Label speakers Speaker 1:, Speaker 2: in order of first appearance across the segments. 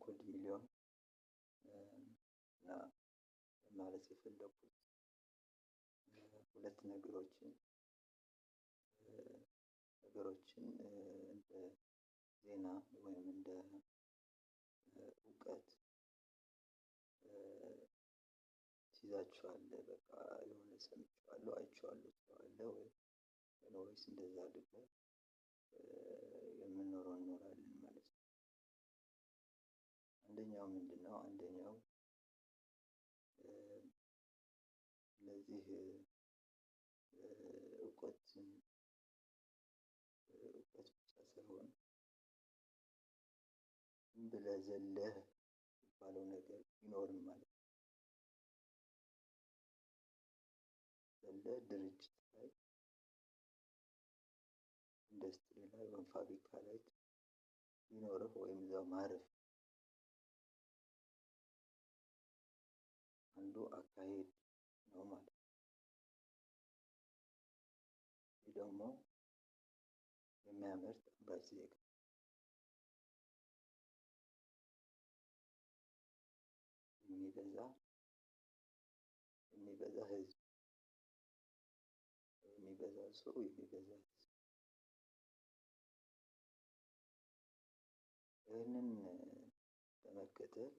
Speaker 1: ኮልድ ሚሊዮን እና ማለት የፈለኩት ሁለት ነገሮችን እንደ ዜና ወይም እንደ እውቀት ትይዛቸዋለህ። በቃ የሆነ ሰምቼዋለሁ አይቼዋለሁ ትለዋለህ ወይስ እንደዛ አድርገህ የምንኖረው እንኖራለን ማለት ነው። አንደኛው ምንድነው? አንደኛው ለዚህ እውቀት ብቻ ሳይሆን ዝም ብለህ ዘለህ የሚባለው ነገር ቢኖርም ማለት ነው። ዘለህ ድርጅት ላይ ኢንዱስትሪ ላይ ወይም ፋብሪካ ላይ ቢኖርህ ወይም እዛው ማረፍ አንዱ አካሄድ ነው ማለት ነው። ይህ ደግሞ የሚያመርት አምራች ዜጋ የሚበዛ ህዝብ የሚበዛ ሰው የሚበዛ ህዝብ ይህንን በመከተል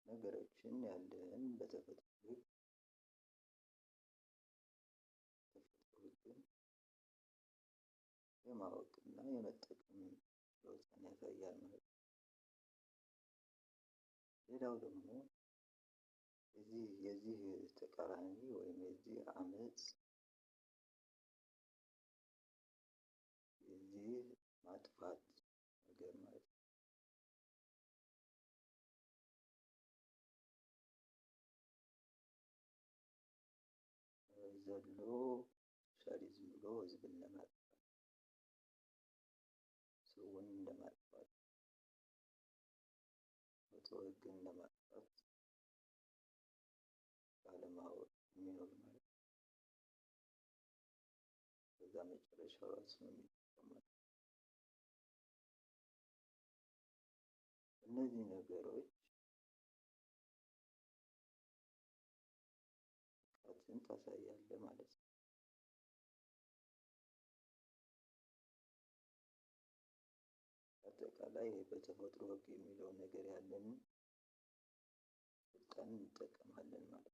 Speaker 1: ነገሮችን ያለህን በተፈጥሮ ህግን የማወቅና የመጠቀም ችሎታን ያሳያል ማለት ነው። ሌላው ደግሞ የዚህ ተቃራኒ ወይም የዚህ አመፅ የዚህ ማጥፋት ነገር ማለት ነው። ዘሎ ሶሻሊዝም ብሎ ህዝብን ለማጥፋት ሰውን ለማጥፋት መጥፎ ህግን ለማጥፋት ባለማወቅ የሚኖር ማለት ነው። በዛ መጨረሻው ራሱ ነው የሚጠቀመው። እነዚህ ነገሮች ብቃትን ታሳያለህ ማለት ነው። አጠቃላይ በተፈጥሮ ህግ የሚለው ነገር ያለንን ስልጣን እንጠቀማለን ማለት ነው።